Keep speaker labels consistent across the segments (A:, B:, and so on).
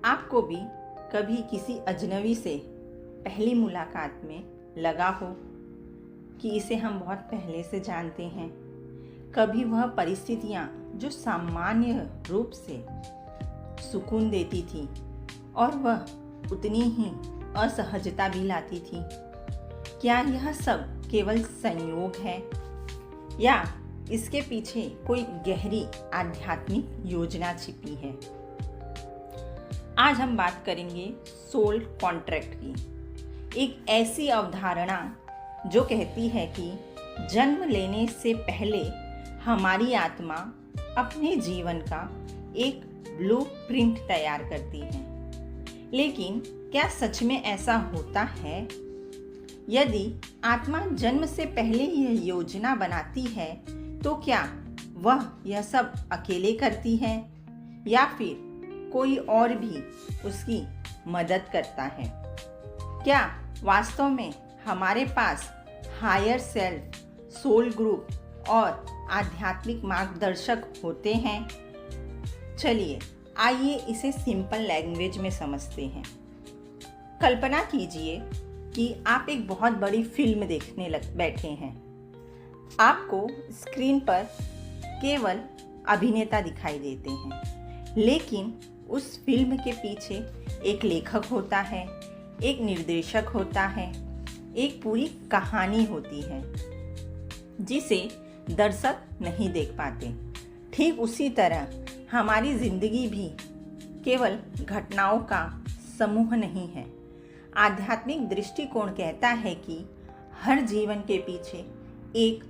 A: आपको भी कभी किसी अजनबी से पहली मुलाकात में लगा हो कि इसे हम बहुत पहले से जानते हैं। कभी वह परिस्थितियाँ जो सामान्य रूप से सुकून देती थी और वह उतनी ही असहजता भी लाती थी। क्या यह सब केवल संयोग है या इसके पीछे कोई गहरी आध्यात्मिक योजना छिपी है? आज हम बात करेंगे सोल कॉन्ट्रैक्ट की, एक ऐसी अवधारणा जो कहती है कि जन्म लेने से पहले हमारी आत्मा अपने जीवन का एक ब्लूप्रिंट तैयार करती है। लेकिन क्या सच में ऐसा होता है? यदि आत्मा जन्म से पहले यह योजना बनाती है तो क्या वह यह सब अकेले करती है या फिर कोई और भी उसकी मदद करता है? क्या वास्तव में हमारे पास हायर सेल्फ, सोल ग्रुप और आध्यात्मिक मार्गदर्शक होते हैं? चलिए आइए इसे सिंपल लैंग्वेज में समझते हैं। कल्पना कीजिए कि आप एक बहुत बड़ी फिल्म देखने बैठे हैं। आपको स्क्रीन पर केवल अभिनेता दिखाई देते हैं, लेकिन उस फिल्म के पीछे एक लेखक होता है, एक निर्देशक होता है, एक पूरी कहानी होती है जिसे दर्शक नहीं देख पाते। ठीक उसी तरह हमारी जिंदगी भी केवल घटनाओं का समूह नहीं है। आध्यात्मिक दृष्टिकोण कहता है कि हर जीवन के पीछे एक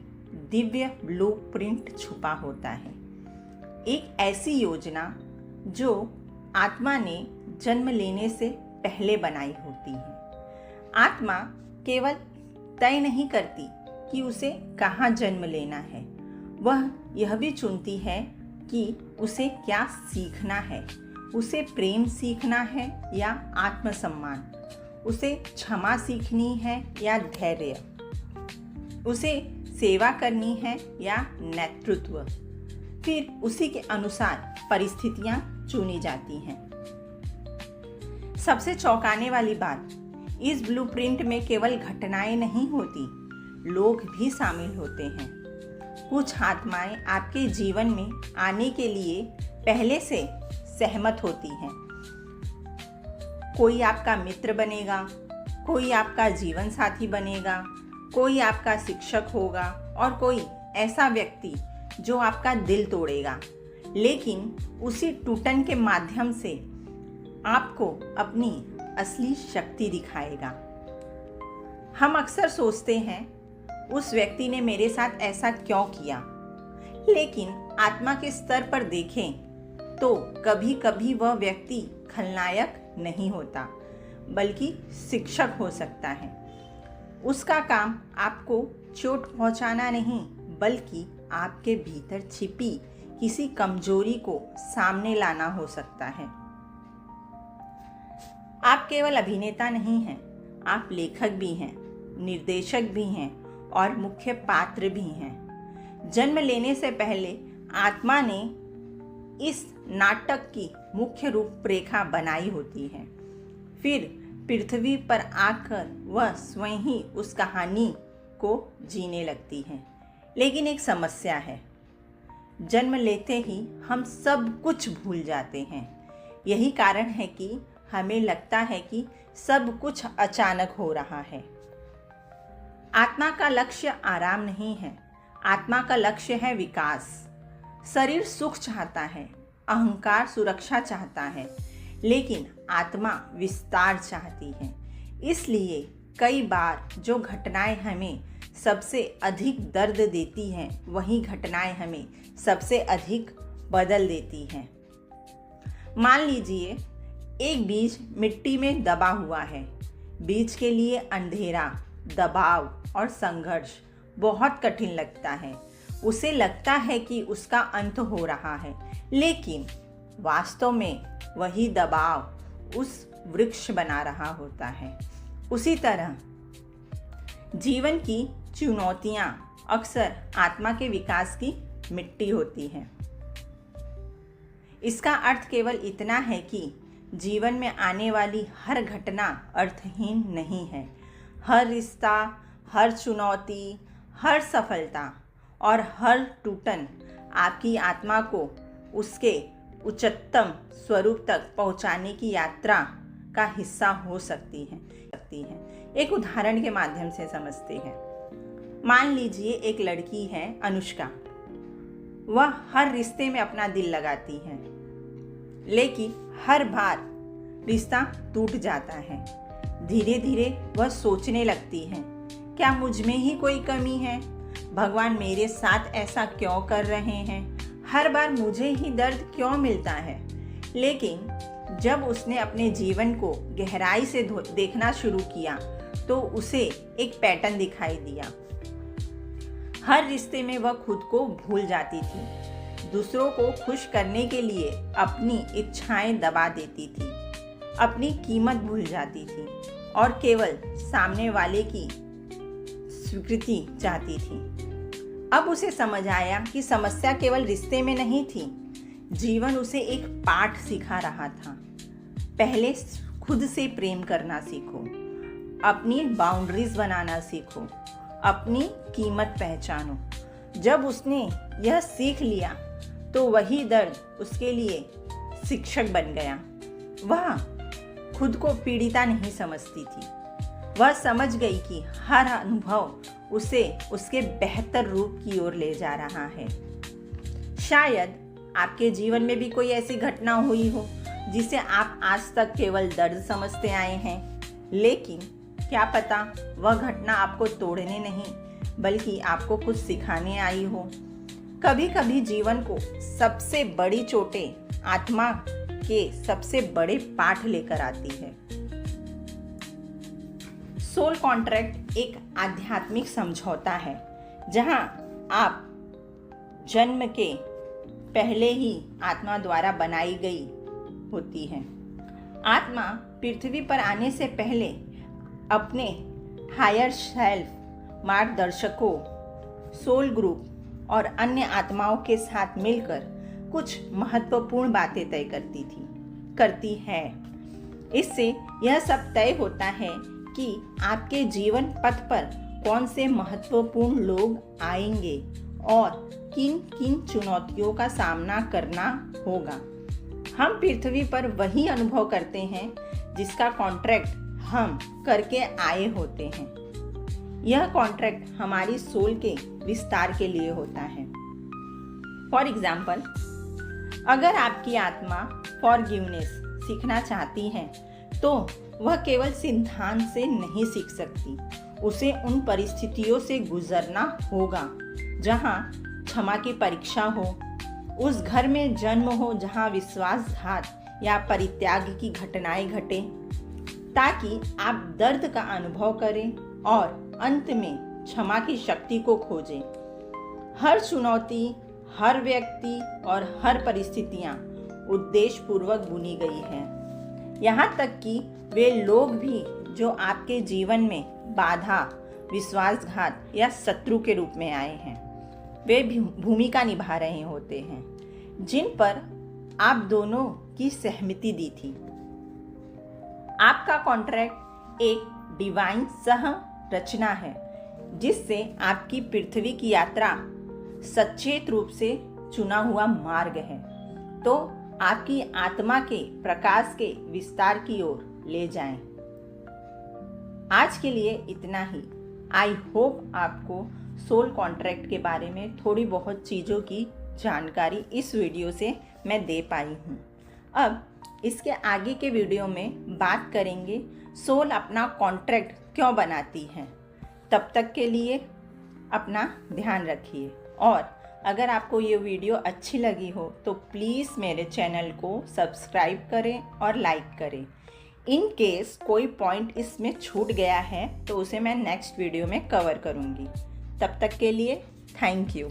A: दिव्य ब्लूप्रिंट छुपा होता है, एक ऐसी योजना जो आत्मा ने जन्म लेने से पहले बनाई होती है। आत्मा केवल तय नहीं करती कि उसे कहाँ जन्म लेना है, वह यह भी चुनती है कि उसे क्या सीखना है। उसे प्रेम सीखना है या आत्मसम्मान, उसे क्षमा सीखनी है या धैर्य, उसे सेवा करनी है या नेतृत्व। फिर उसी के अनुसार परिस्थितियां चुनी जाती हैं। सबसे चौंकाने वाली बात, इस ब्लूप्रिंट में केवल घटनाएं नहीं होती, लोग भी शामिल होते हैं। कुछ आत्माएं आपके जीवन में आने के लिए पहले से सहमत होती हैं। कोई आपका मित्र बनेगा, कोई आपका जीवन साथी बनेगा, कोई आपका शिक्षक होगा और कोई ऐसा व्यक्ति जो आपका दिल तोड़ेगा, लेकिन उसी टूटन के माध्यम से आपको अपनी असली शक्ति दिखाएगा। हम अक्सर सोचते हैं उस व्यक्ति ने मेरे साथ ऐसा क्यों किया, लेकिन आत्मा के स्तर पर देखें तो कभी कभी वह व्यक्ति खलनायक नहीं होता, बल्कि शिक्षक हो सकता है। उसका काम आपको चोट पहुंचाना नहीं, बल्कि आपके भीतर छिपी किसी कमजोरी को सामने लाना हो सकता है। आप केवल अभिनेता नहीं हैं, आप लेखक भी हैं, निर्देशक भी हैं और मुख्य पात्र भी हैं। जन्म लेने से पहले आत्मा ने इस नाटक की मुख्य रूपरेखा बनाई होती है। फिर पृथ्वी पर आकर वह स्वयं ही उस कहानी को जीने लगती है। लेकिन एक समस्या है, जन्म लेते ही हम सब कुछ भूल जाते हैं। यही कारण है कि हमें लगता है कि सब कुछ अचानक हो रहा है। आत्मा का लक्ष्य आराम नहीं है, आत्मा का लक्ष्य है विकास। शरीर सुख चाहता है, अहंकार सुरक्षा चाहता है, लेकिन आत्मा विस्तार चाहती है। इसलिए कई बार जो घटनाएं हमें सबसे अधिक दर्द देती हैं, वही घटनाएं हमें सबसे अधिक बदल देती हैं। मान लीजिए एक बीज मिट्टी में दबा हुआ है। बीज के लिए अंधेरा, दबाव और संघर्ष बहुत कठिन लगता है। उसे लगता है कि उसका अंत हो रहा है, लेकिन वास्तव में वही दबाव उस वृक्ष बना रहा होता है। उसी तरह जीवन की चुनौतियां अक्सर आत्मा के विकास की मिट्टी होती हैं। इसका अर्थ केवल इतना है कि जीवन में आने वाली हर घटना अर्थहीन नहीं है। हर रिश्ता, हर चुनौती, हर सफलता और हर टूटन आपकी आत्मा को उसके उच्चतम स्वरूप तक पहुंचाने की यात्रा का हिस्सा हो सकती है। एक उदाहरण के माध्यम से समझते हैं। मान लीजिए एक लड़की है अनुष्का। वह हर रिश्ते में अपना दिल लगाती है, लेकिन हर बार रिश्ता टूट जाता है। धीरे धीरे वह सोचने लगती है, क्या मुझ में ही कोई कमी है? भगवान मेरे साथ ऐसा क्यों कर रहे हैं? हर बार मुझे ही दर्द क्यों मिलता है? लेकिन जब उसने अपने जीवन को गहराई से देखना शुरू किया तो उसे एक पैटर्न दिखाई दिया। हर रिश्ते में वह खुद को भूल जाती थी, दूसरों को खुश करने के लिए अपनी इच्छाएं दबा देती थी, अपनी कीमत भूल जाती थी और केवल सामने वाले की स्वीकृति चाहती थी। अब उसे समझ आया कि समस्या केवल रिश्ते में नहीं थी, जीवन उसे एक पाठ सिखा रहा था। पहले खुद से प्रेम करना सीखो, अपनी बाउंड्रीज बनाना सीखो, अपनी कीमत पहचानो। जब उसने यह सीख लिया तो वही दर्द उसके लिए शिक्षक बन गया। वह खुद को पीड़िता नहीं समझती थी। वह समझ गई कि हर अनुभव उसे उसके बेहतर रूप की ओर ले जा रहा है। शायद आपके जीवन में भी कोई ऐसी घटना हुई हो जिसे आप आज तक केवल दर्द समझते आए हैं, लेकिन क्या पता वह घटना आपको तोड़ने नहीं बल्कि आपको कुछ सिखाने आई हो। कभी कभी जीवन को सबसे बड़ी चोटें आत्मा के सबसे बड़े पाठ लेकर आती है। सोल कॉन्ट्रैक्ट एक आध्यात्मिक समझौता है जहां आप जन्म के पहले ही आत्मा द्वारा बनाई गई होती है। आत्मा पृथ्वी पर आने से पहले अपने हायर सेल्फ, मार्गदर्शकों, सोल ग्रुप और अन्य आत्माओं के साथ मिलकर कुछ महत्वपूर्ण बातें तय करती है। इससे यह सब तय होता है कि आपके जीवन पथ पर कौन से महत्वपूर्ण लोग आएंगे और किन किन चुनौतियों का सामना करना होगा। हम पृथ्वी पर वही अनुभव करते हैं जिसका कॉन्ट्रैक्ट हम करके आए होते हैं। यह कॉन्ट्रैक्ट हमारी सोल के विस्तार के लिए होता है। फॉर एग्जाम्पल, अगर आपकी आत्मा फॉरगिवनेस सीखना चाहती है तो वह केवल सिद्धांत से नहीं सीख सकती। उसे उन परिस्थितियों से गुजरना होगा जहां क्षमा की परीक्षा हो, उस घर में जन्म हो जहां विश्वासघात या परित्याग की घटनाएं घटे, ताकि आप दर्द का अनुभव करें और अंत में क्षमा की शक्ति को खोजें। हर चुनौती, हर व्यक्ति और हर परिस्थितियां उद्देश्य पूर्वक बुनी गई है। यहाँ तक कि वे लोग भी जो आपके जीवन में बाधा, विश्वासघात या शत्रु के रूप में आए हैं, वे भी भूमिका निभा रहे होते हैं जिन पर आप दोनों की सहमति दी थी। आपका कॉन्ट्रैक्ट एक डिवाइन सह रचना है जिससे आपकी पृथ्वी की यात्रा सचेत रूप से चुना हुआ मार्ग है, तो आपकी आत्मा के प्रकाश के विस्तार की ओर ले जाएं। आज के लिए इतना ही। आई होप आपको सोल कॉन्ट्रैक्ट के बारे में थोड़ी बहुत चीज़ों की जानकारी इस वीडियो से मैं दे पाई हूँ। अब इसके आगे के वीडियो में बात करेंगे सोल अपना कॉन्ट्रैक्ट क्यों बनाती है। तब तक के लिए अपना ध्यान रखिए, और अगर आपको ये वीडियो अच्छी लगी हो तो प्लीज़ मेरे चैनल को सब्सक्राइब करें और लाइक करें। इन केस कोई पॉइंट इसमें छूट गया है तो उसे मैं नेक्स्ट वीडियो में कवर करूँगी। तब तक के लिए थैंक यू।